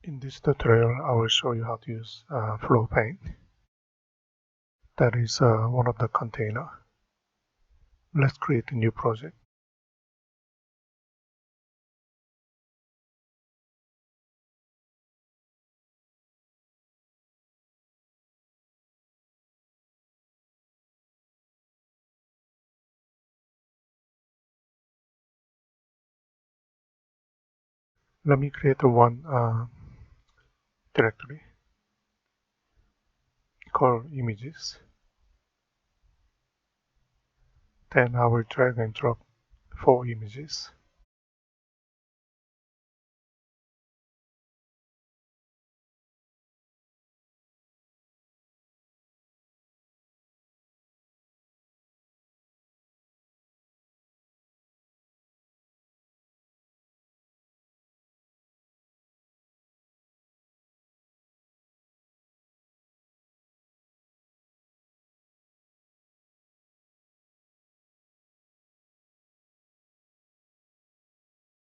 In this tutorial, I will show you how to use FlowPane. That is one of the container. Let's create a new project. Let me create a one directory called images. Then I will drag and drop 4 images.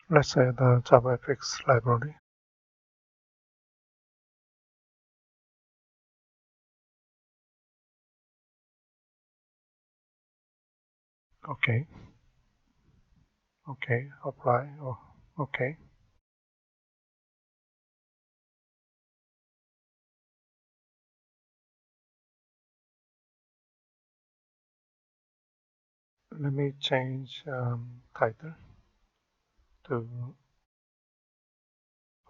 Let's add the JavaFX library. Okay. Okay, apply. Oh, okay. Let me change title to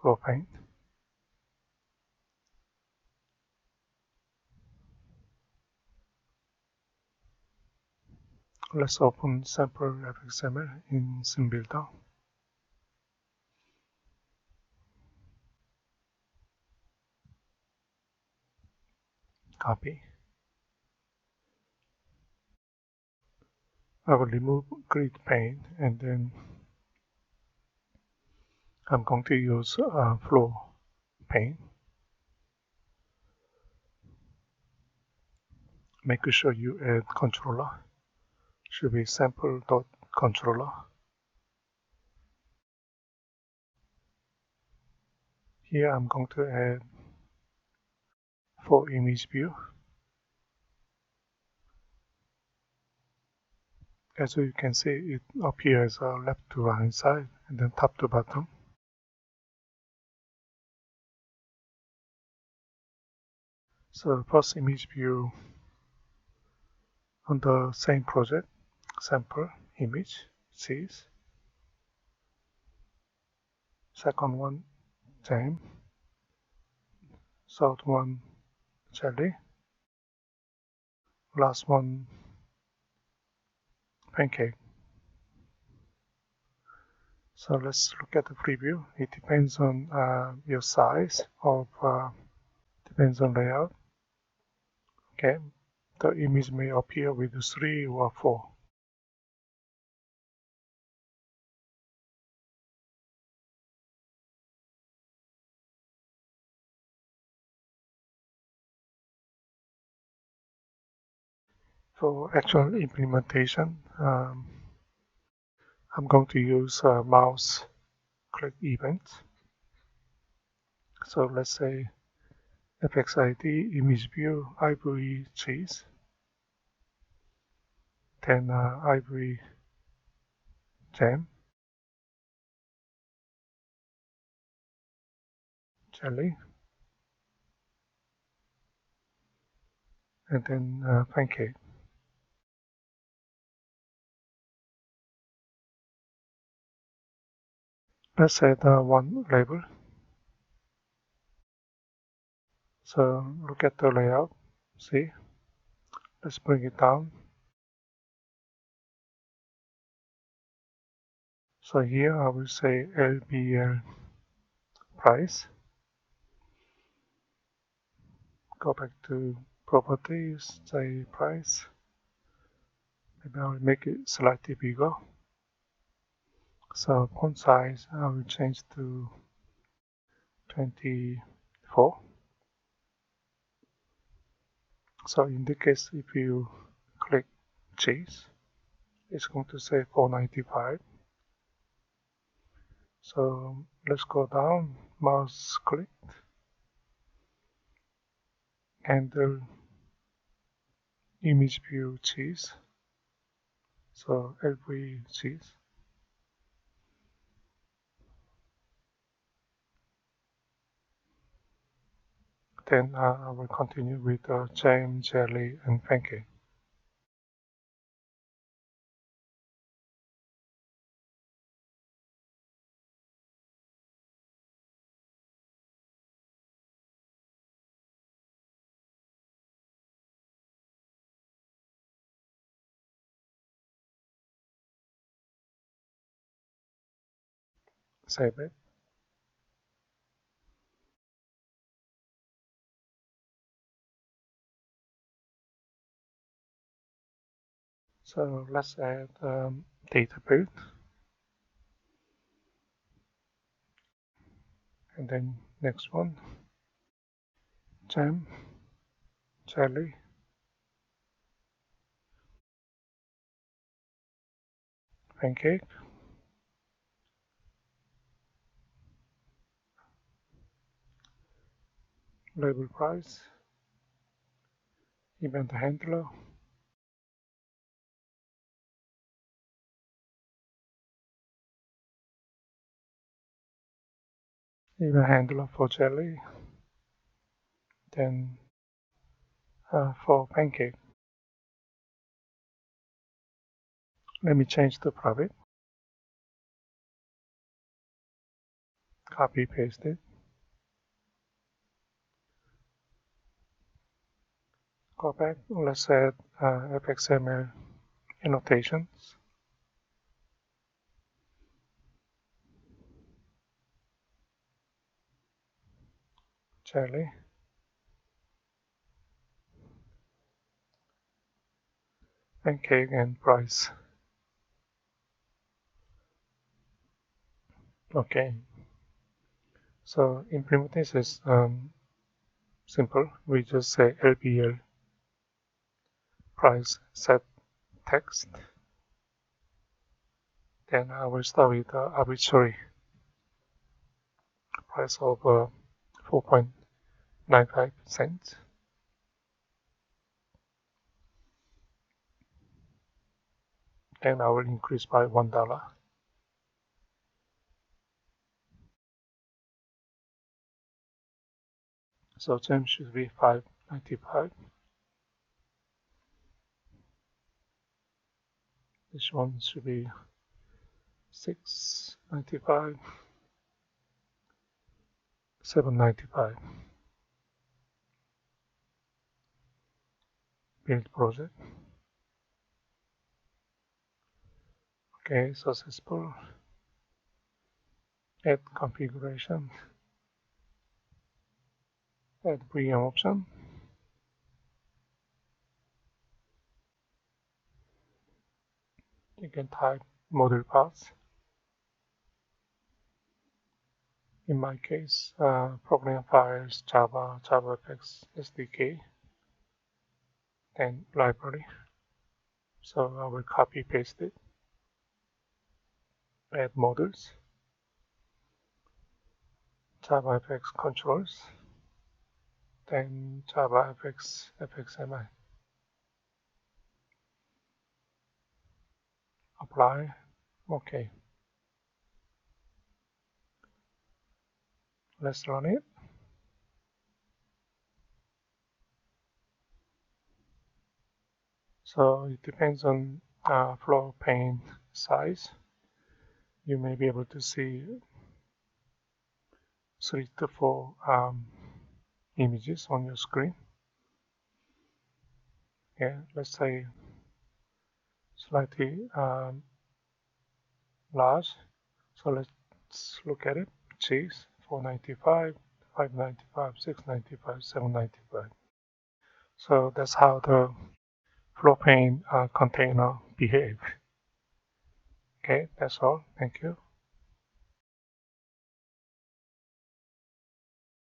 FlowPane. Let's open sample FXML in SceneBuilder. Copy. I will remove grid pane and then I'm going to use FlowPane. Make sure you add controller. Should be sample.controller. Here I'm going to add for image view. As you can see, it appears left to right side and then top to bottom. So first image view on the same project, sample image, sees. Second one, jam. Third one, jelly. Last one, pancake. So let's look at the preview. It depends on your size of, depends on layout. Okay, the image may appear with 3 or 4. For actual implementation, I'm going to use mouse click event. So let's say FXID image view ivory cheese, then ivory jam, jelly, and then pancake. Let's add one label. So look at the layout. See? Let's bring it down. So here I will say LBL price. Go back to properties, say price. Maybe I will make it slightly bigger. So font size I will change to 24. So in this case, if you click cheese, it's going to say 495. So let's go down OnMouseClicked, handle image view cheese, so LV cheese. Then I will continue with jam, jelly, and pancake. Save it. So let's add data build, and then next one, jam, jelly, pancake, label price, event handler, event handler for jelly, then for pancake. Let me change the private, copy paste it, go back, let's add fxml annotations, jelly, pancake, and price. Okay, so implementation is simple. We just say LBL price set text. Then I will start with arbitrary price of 4.95 cents. Then I will increase by $1. So jam should be $5.95. This one should be $6.95, $7.95. Build project. Okay, successful. Add configuration. Add VM option. You can type module paths. In my case, program files, Java, JavaFX SDK, and library. So I will copy paste it. Add modules, javafx controls, then javafx fxml. Apply. Okay. Let's run it. So it depends on FlowPane size. You may be able to see 3 to 4 images on your screen. Yeah, let's say slightly large. So let's look at it. Cheese, $4.95, $5.95, $6.95, $7.95. So that's how the FlowPane container behave. Okay, that's all. Thank you.